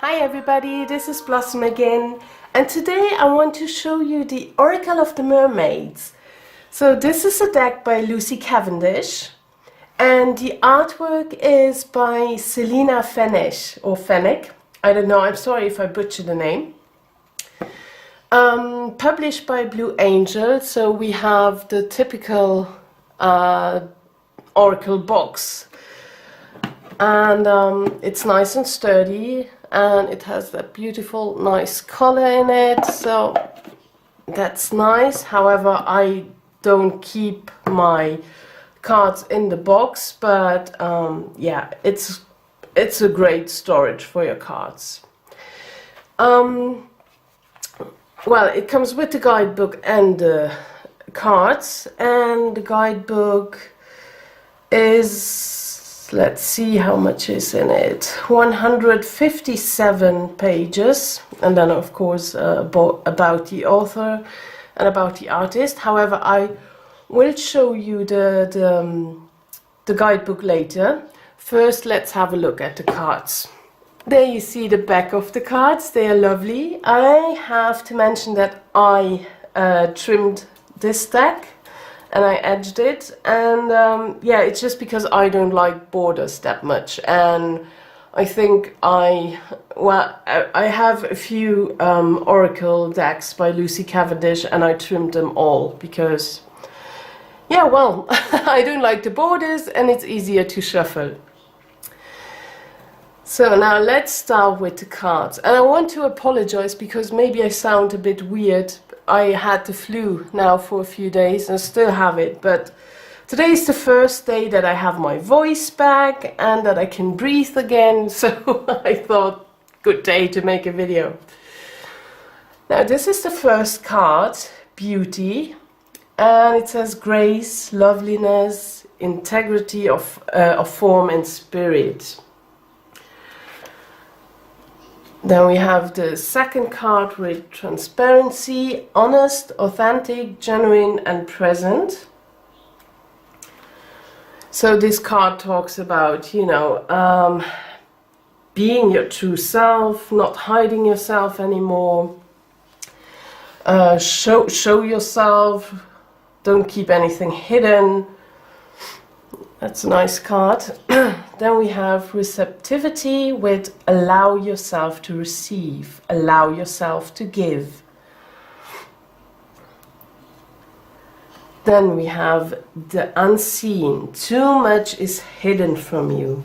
Hi everybody, this is Blossom again, and today I want to show you the Oracle of the Mermaids. So this is a deck by Lucy Cavendish, and the artwork is by Selena Fenech, or Fenech. I don't know, I'm sorry if I butchered the name. Published by Blue Angel, so we have the typical Oracle box. And it's nice and sturdy, and it has that beautiful nice color in it, so that's nice. However, I don't keep my cards in the box, but yeah, it's a great storage for your cards. Well, it comes with the guidebook and the cards, and the guidebook is, let's see how much is in it, 157 pages, and then of course about the author and about the artist. However, I will show you the guidebook later. First, let's have a look at the cards. There you see the back of the cards. They are lovely. I have to mention that I trimmed this deck and I edged it, and yeah, it's just because I don't like borders that much, and I think I have a few Oracle decks by Lucy Cavendish, and I trimmed them all because, yeah, well, I don't like the borders and it's easier to shuffle. So now let's start with the cards, and I want to apologize because maybe I sound a bit weird. I had the flu now for a few days and still have it, but today is the first day that I have my voice back and that I can breathe again, so I thought, good day to make a video. Now this is the first card, Beauty, and it says grace, loveliness, integrity of form and spirit. Then we have the second card with transparency, honest, authentic, genuine and present. So this card talks about, you know, being your true self, not hiding yourself anymore. Show yourself, don't keep anything hidden. That's a nice card. Then we have receptivity with allow yourself to receive, allow yourself to give. Then we have the unseen, too much is hidden from you.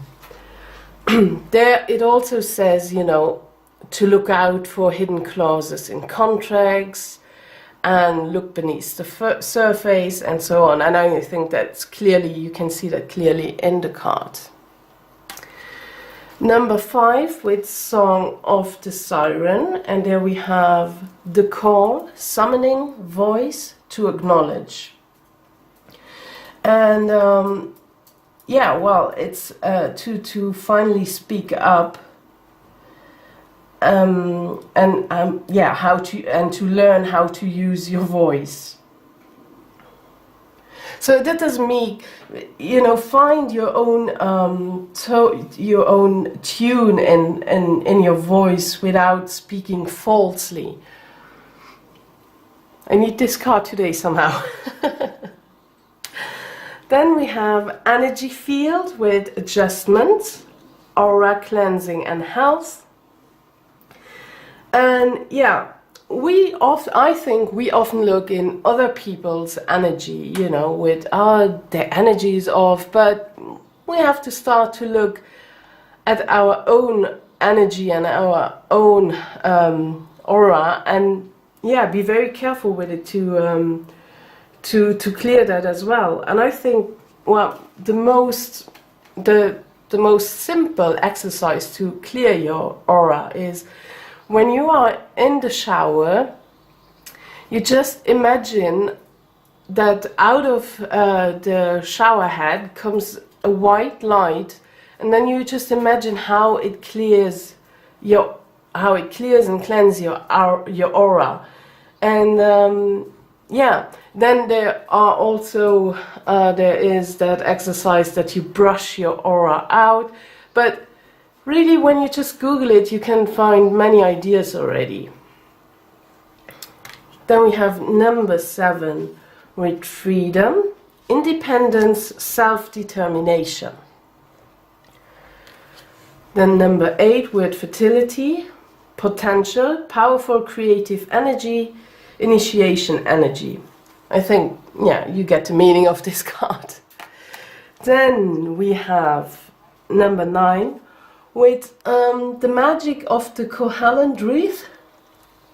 There it also says, you know, to look out for hidden clauses in contracts, and look beneath the surface and so on. And I think that's clearly, you can see that clearly in the card. Number 5 with Song of the Siren, and there we have the call, summoning, voice to acknowledge. And yeah, well, it's to finally speak up. Yeah, how to learn how to use your voice. So that doesn't mean, you know, find your own your own tune in your voice without speaking falsely. I need this card today somehow. Then we have energy field with adjustment, aura cleansing and health. And yeah, I think we often look in other people's energy, you know, with their energy is off, but we have to start to look at our own energy and our own aura, and yeah, be very careful with it to clear that as well. And I think, well, the most simple exercise to clear your aura is when you are in the shower, you just imagine that out of the shower head comes a white light, and then you just imagine how it clears and cleanses your aura. And yeah, then there are also there is that exercise that you brush your aura out, but really, when you just Google it, you can find many ideas already. Then we have number 7 with freedom, independence, self-determination. Then number 8 with fertility, potential, powerful creative energy, initiation energy. I think, yeah, you get the meaning of this card. Then we have number 9 with the magic of the covalent wreath.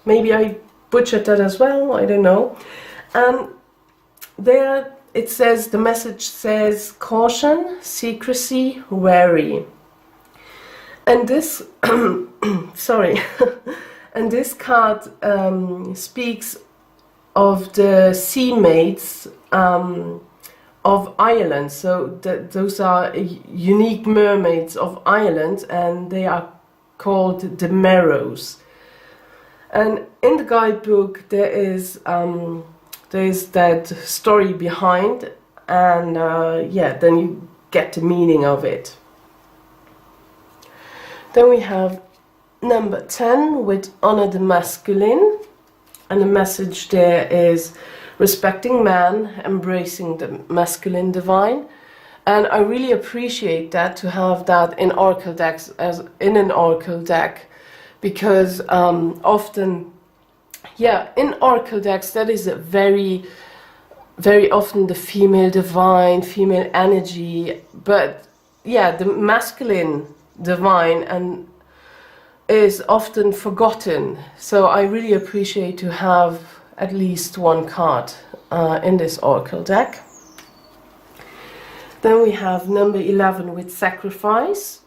Maybe I butchered that as well, I don't know. And there it says, the message says caution, secrecy, wary. And this, sorry, and this card speaks of the sea maids of Ireland. So those are unique mermaids of Ireland, and they are called the Merrows. And in the guidebook there is that story behind, and yeah, then you get the meaning of it. Then we have number 10 with honor the masculine, and the message there is respecting man, embracing the masculine divine. And I really appreciate that, to have that in oracle decks, as in an oracle deck, because often, yeah, in oracle decks that is a very often the female divine, female energy, but yeah, the masculine divine and is often forgotten. So I really appreciate to have at least one card in this oracle deck. Then we have number 11 with sacrifice,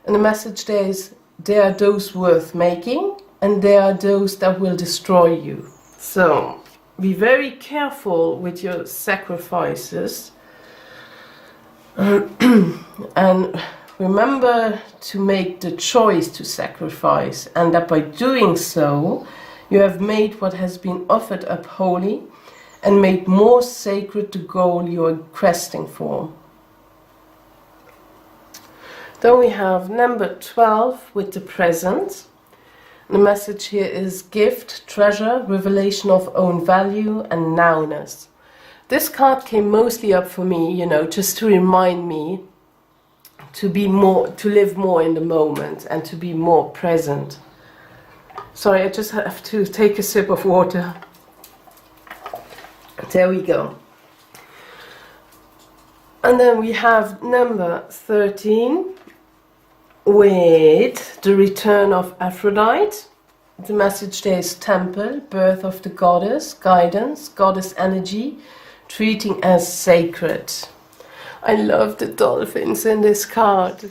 and the message there is, there are those worth making and there are those that will destroy you. So be very careful with your sacrifices and remember to make the choice to sacrifice, and that by doing so you have made what has been offered up holy and made more sacred the goal you are questing for. Then we have number 12 with the present. The message here is gift, treasure, revelation of own value and nowness. This card came mostly up for me, you know, just to remind me to live more in the moment and to be more present. Sorry, I just have to take a sip of water. There we go. And then we have number 13 with the return of Aphrodite. The message there is temple, birth of the goddess, guidance, goddess energy, treating as sacred. I love the dolphins in this card.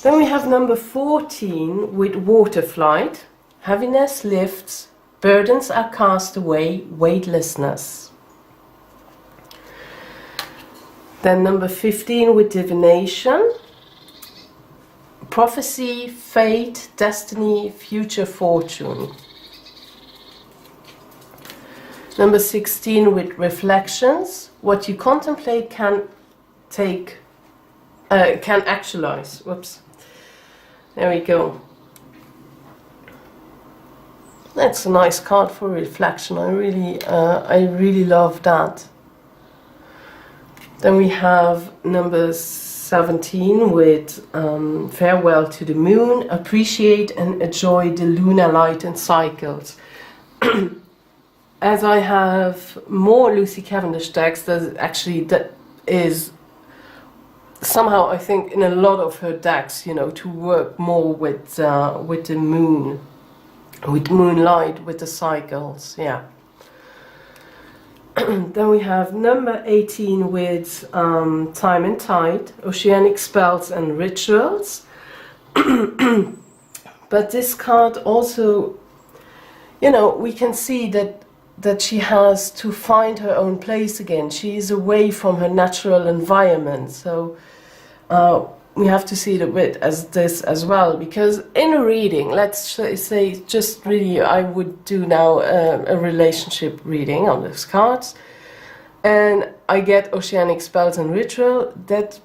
Then we have number 14 with water flight. Heaviness lifts, burdens are cast away, weightlessness. Then number 15 with divination. Prophecy, fate, destiny, future fortune. Number 16 with reflections. What you contemplate can actualize. Whoops. There we go. That's a nice card for reflection. I really love that. Then we have number 17 with farewell to the moon. Appreciate and enjoy the lunar light and cycles. As I have more Lucy Cavendish decks, that is somehow, I think, in a lot of her decks, you know, to work more with the moon, with moonlight, with the cycles, yeah. Then we have number 18 with time and tide, oceanic spells and rituals. But this card also, you know, we can see that she has to find her own place again. She is away from her natural environment. So we have to see it a bit as this as well, because in a reading, let's say just really, I would do now a relationship reading on those cards, and I get oceanic spells and ritual. That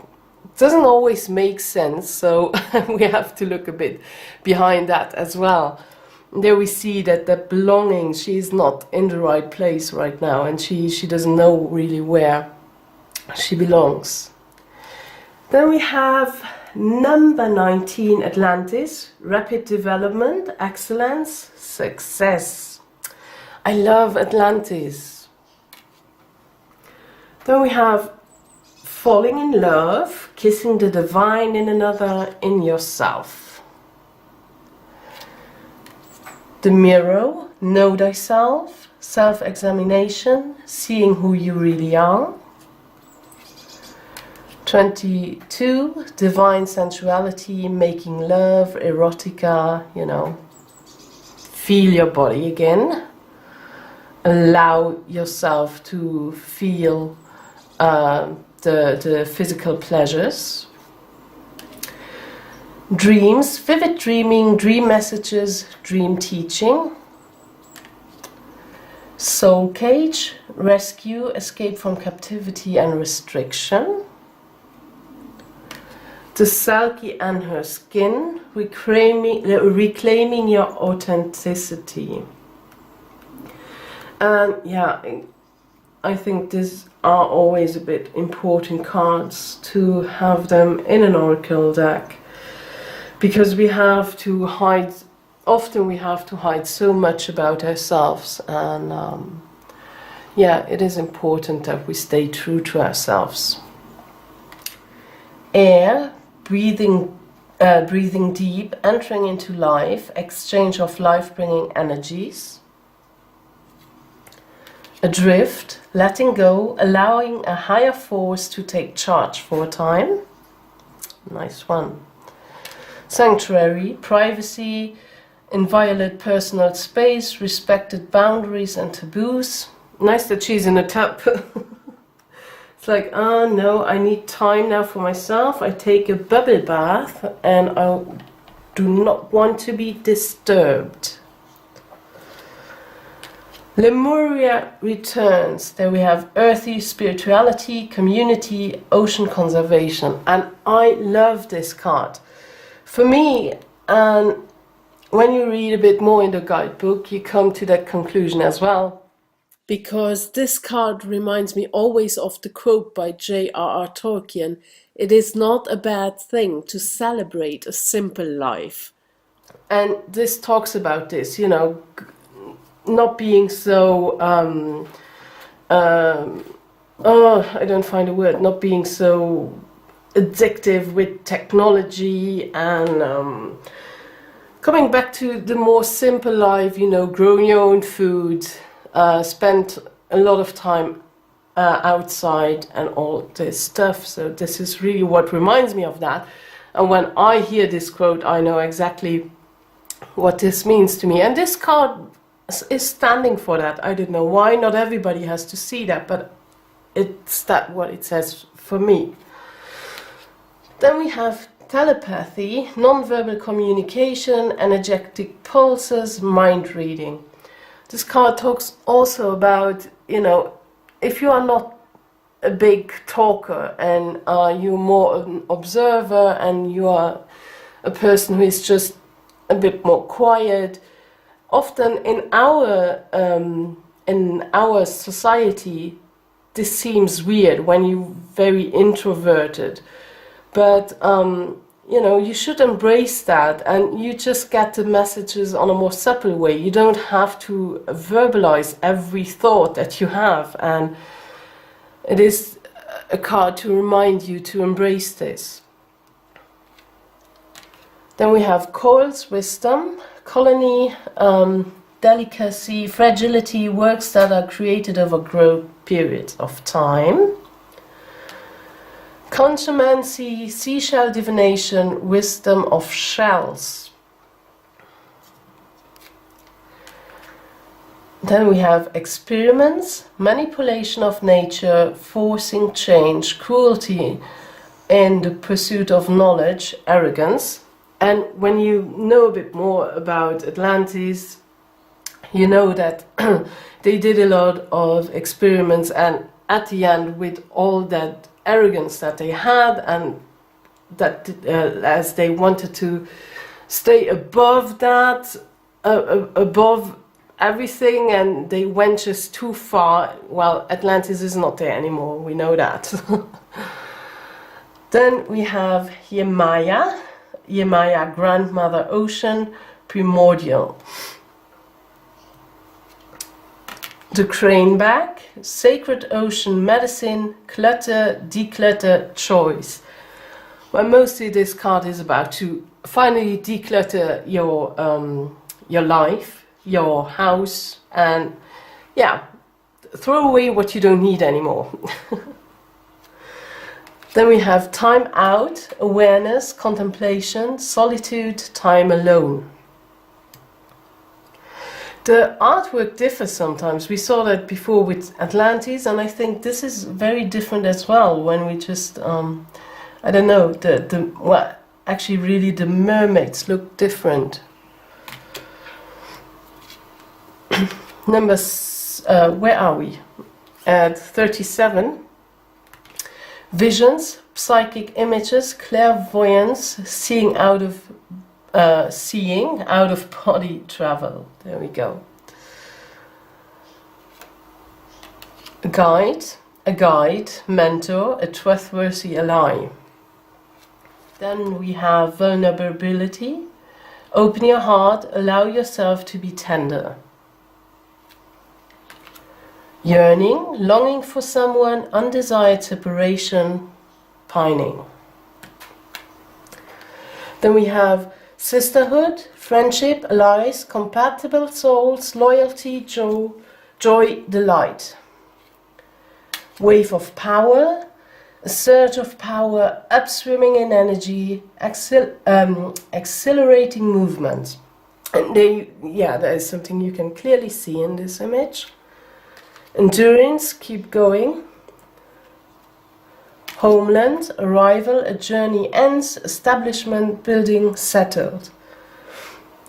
doesn't always make sense, so we have to look a bit behind that as well. There we see that the belonging, she's not in the right place right now, and she doesn't know really where she belongs. Then we have number 19, Atlantis, rapid development, excellence, success. I love Atlantis. Then we have falling in love, kissing the divine in another, in yourself. The mirror, know thyself, self-examination, seeing who you really are. 22, divine sensuality, making love, erotica, you know. Feel your body again. Allow yourself to feel the physical pleasures. Dreams, vivid dreaming, dream messages, dream teaching. Soul cage, rescue, escape from captivity and restriction. The Selkie and her skin, reclaiming your authenticity. And yeah, I think these are always a bit important cards to have them in an oracle deck, because we have to hide, often we have to hide so much about ourselves, and yeah, it is important that we stay true to ourselves. Air, breathing deep, entering into life, exchange of life-bringing energies. Adrift, letting go, allowing a higher force to take charge for a time. Nice one. Sanctuary, privacy, inviolate personal space, respected boundaries and taboos. Nice that she's in a tub. It's like, oh no, I need time now for myself. I take a bubble bath and I do not want to be disturbed. Lemuria returns. There we have earthy spirituality, community, ocean conservation. And I love this card. For me, and when you read a bit more in the guidebook, you come to that conclusion as well. Because this card reminds me always of the quote by J.R.R. Tolkien, "It is not a bad thing to celebrate a simple life." And this talks about this, you know, not being so, I don't find a word, not being so addictive with technology, and coming back to the more simple life, you know, growing your own food, spend a lot of time outside and all this stuff. So this is really what reminds me of that. And when I hear this quote, I know exactly what this means to me. And this card is standing for that. I don't know why. Not everybody has to see that, but it's that what it says for me. Then we have telepathy, non-verbal communication, energetic pulses, mind reading. This card talks also about, you know, if you are not a big talker and you're more an observer and you are a person who is just a bit more quiet, often in our society this seems weird when you're very introverted, but you know, you should embrace that, and you just get the messages on a more subtle way. You don't have to verbalize every thought that you have, and it is a card to remind you to embrace this. Then we have coils, wisdom, colony, delicacy, fragility, works that are created over growth periods of time. Contumacy, seashell divination, wisdom of shells. Then we have experiments, manipulation of nature, forcing change, cruelty in the pursuit of knowledge, arrogance. And when you know a bit more about Atlantis, you know that they did a lot of experiments, and at the end, with all that arrogance that they had and that as they wanted to stay above that, above everything, and they went just too far. Well, Atlantis is not there anymore, we know that. Then we have Yemaya, grandmother ocean, primordial. The craneback, sacred ocean, medicine, clutter, declutter, choice. Well, mostly this card is about to finally declutter your life, your house, and yeah, throw away what you don't need anymore. Then we have time out, awareness, contemplation, solitude, time alone. The artwork differs sometimes. We saw that before with Atlantis, and I think this is very different as well. When we just, I don't know, well, actually, really, the mermaids look different. Where are we? At 37. Visions, psychic images, clairvoyance, seeing out of body travel. There we go. A guide, mentor, a trustworthy ally. Then we have vulnerability. Open your heart, allow yourself to be tender. Yearning, longing for someone, undesired separation, pining. Then we have sisterhood, friendship, allies, compatible souls, loyalty, joy, delight. Wave of power, a surge of power, upswimming in energy, accelerating movement. And there is something you can clearly see in this image. Endurance, keep going. Homeland, arrival, a journey ends, establishment, building, settled.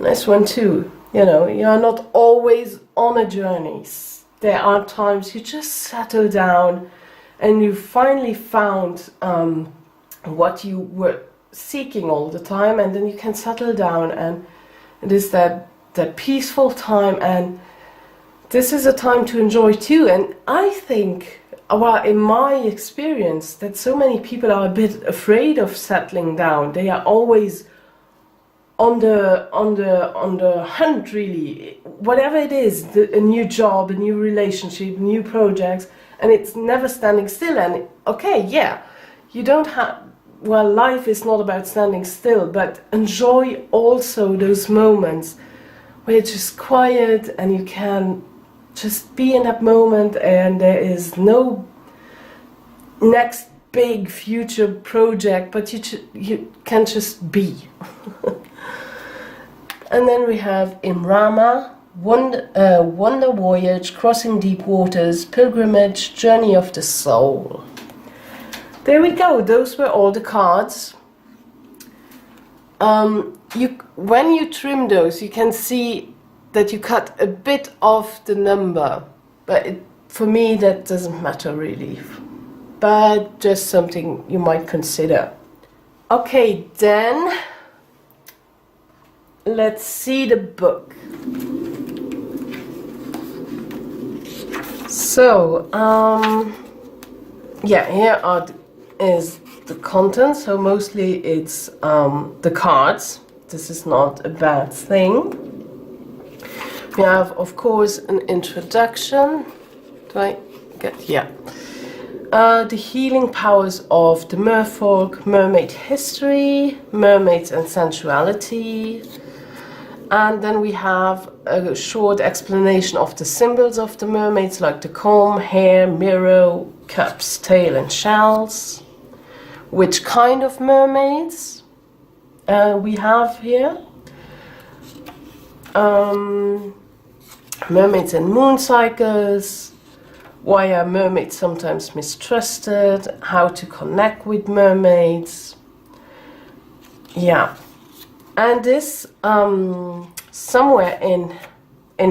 Nice one too. You know, you are not always on a journey. There are times you just settle down and you finally found what you were seeking all the time, and then you can settle down, and it is that peaceful time, and this is a time to enjoy too. And I think, well, in my experience, that so many people are a bit afraid of settling down. They are always on the hunt, really. Whatever it is, a new job, a new relationship, new projects, and it's never standing still. And okay, yeah, you don't have. Well, life is not about standing still, but enjoy also those moments where it's just quiet and you can just be in that moment, and there is no next big future project, but you can just be. And then we have Imrama, wonder voyage, crossing deep waters, pilgrimage, journey of the soul. There we go. Those were all the cards. When you trim those, you can see that you cut a bit off the number, but for me that doesn't matter really, but just something you might consider. Okay, then let's see the book. So yeah, here is the content. So mostly it's the cards. This is not a bad thing. We have, of course, an introduction. Do I get, yeah. The healing powers of the merfolk, mermaid history, mermaids and sensuality. And then we have a short explanation of the symbols of the mermaids, like the comb, hair, mirror, cups, tail and shells. Which kind of mermaids we have here. Mermaids and moon cycles, why are mermaids sometimes mistrusted, how to connect with mermaids. Yeah, and this somewhere in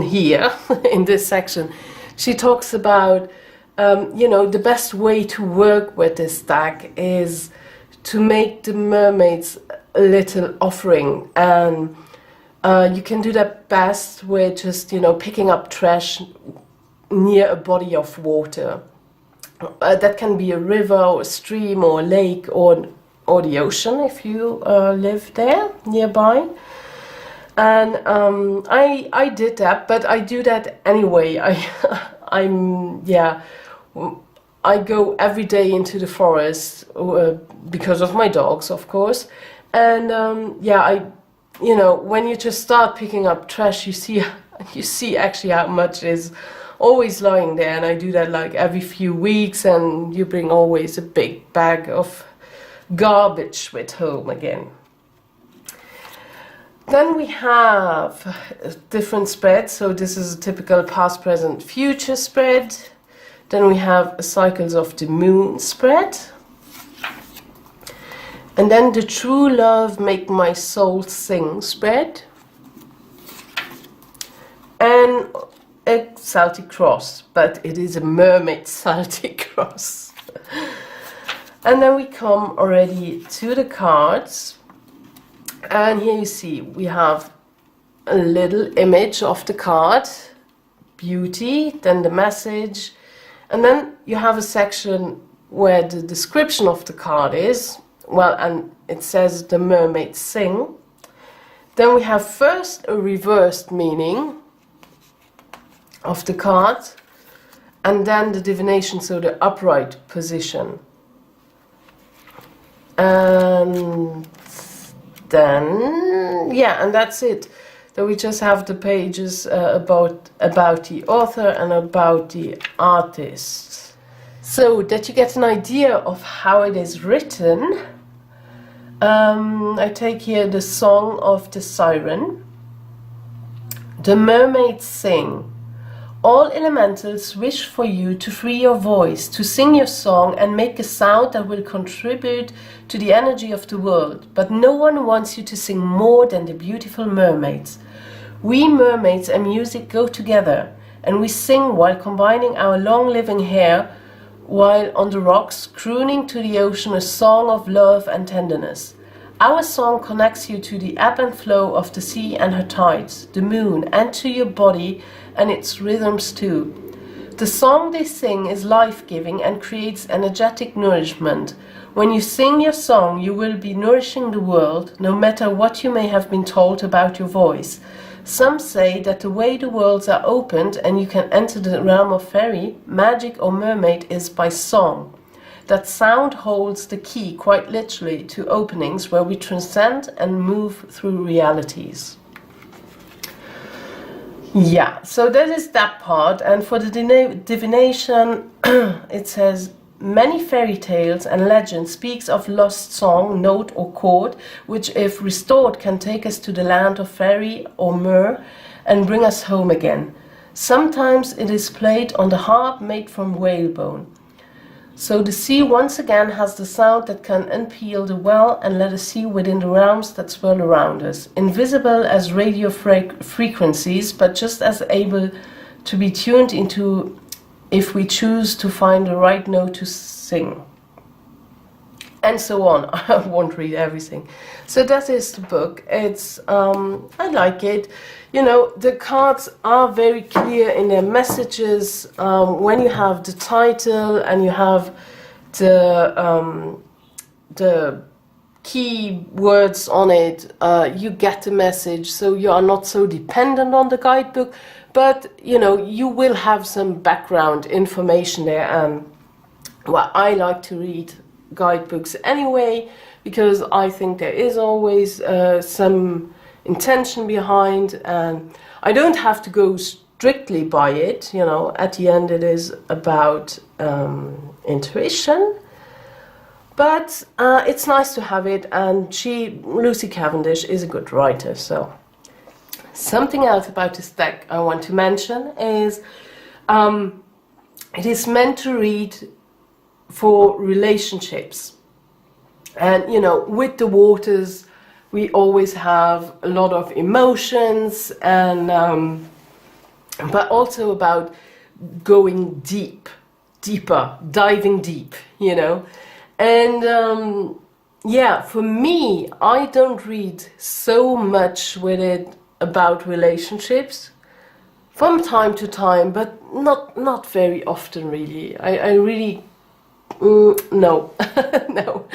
here in this section she talks about the best way to work with this deck is to make the mermaids a little offering, and you can do that best with just, you know, picking up trash near a body of water. That can be a river or a stream or a lake or the ocean if you live there nearby. And I did that, but I do that anyway. I go every day into the forest because of my dogs, of course. And you know, when you just start picking up trash, you see actually how much is always lying there. And I do that like every few weeks, and you bring always a big bag of garbage with home again. Then we have different spreads. So this is a typical past, present, future spread. Then we have a Cycles of the Moon spread. And then the True Love Make My Soul Sing spread. And a Celtic cross, but it is a mermaid Celtic cross. And then we come already to the cards. And here you see we have a little image of the card, beauty, then the message, and then you have a section where the description of the card is, well, and it says the mermaids sing. Then we have first a reversed meaning of the card, and then the divination, so the upright position. And then, yeah, and that's it. Then we just have the pages about the author and about the artist. So that you get an idea of how it is written, I take here the song of the Siren. The mermaids sing. All elementals wish for you to free your voice, to sing your song and make a sound that will contribute to the energy of the world. But no one wants you to sing more than the beautiful mermaids. We mermaids and music go together, and we sing while combining our long living hair, while on the rocks, crooning to the ocean a song of love and tenderness. Our song connects you to the ebb and flow of the sea and her tides, the moon, and to your body and its rhythms too. The song they sing is life-giving and creates energetic nourishment. When you sing your song, you will be nourishing the world, no matter what you may have been told about your voice. Some say that the way the worlds are opened and you can enter the realm of fairy, magic or mermaid is by song. That sound holds the key, quite literally, to openings where we transcend and move through realities. Yeah, so that is that part. And for the divination, it says, many fairy tales and legends speaks of lost song, note or chord, which if restored can take us to the land of fairy or mer and bring us home again. Sometimes it is played on the harp made from whalebone. So the sea once again has the sound that can unpeel the well and let us see within the realms that swirl around us, invisible as radio frequencies, but just as able to be tuned into if we choose to find the right note to sing. And so on. I won't read everything. So that is the book. It's I like it. You know, the cards are very clear in their messages. When you have the title and you have the key words on it, you get the message. So you are not so dependent on the guidebook, but you know, you will have some background information there. And well, I like to read guidebooks anyway, because I think there is always some intention behind, and I don't have to go strictly by it. You know, at the end it is about intuition, but it's nice to have it. And Lucy Cavendish is a good writer. So something else about this deck I want to mention is it is meant to read for relationships. And you know, with the waters we always have a lot of emotions, and but also about going deeper, diving deep, you know. And yeah, for me, I don't read so much with it about relationships. From time to time, but not very often, really. I really no, no.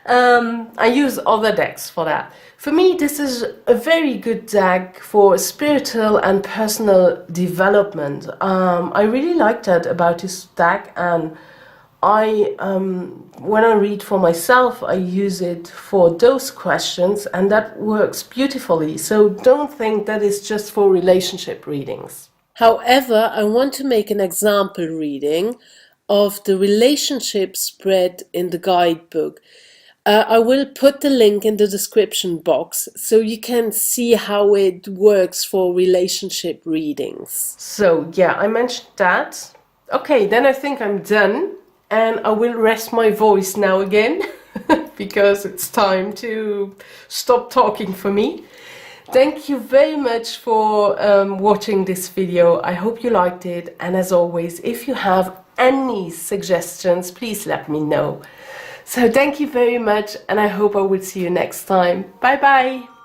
I use other decks for that. For me, this is a very good deck for spiritual and personal development. I really like that about this deck, and when I read for myself, I use it for those questions, and that works beautifully. So don't think that it's just for relationship readings. However, I want to make an example reading of the relationship spread in the guidebook. I will put the link in the description box so you can see how it works for relationship readings. So yeah, I mentioned that. Okay, then I think I'm done, and I will rest my voice now again because it's time to stop talking for me. Thank you very much for watching this video. I hope you liked it, and as always, if you have any suggestions, please let me know. So thank you very much, and I hope I will see you next time. Bye bye!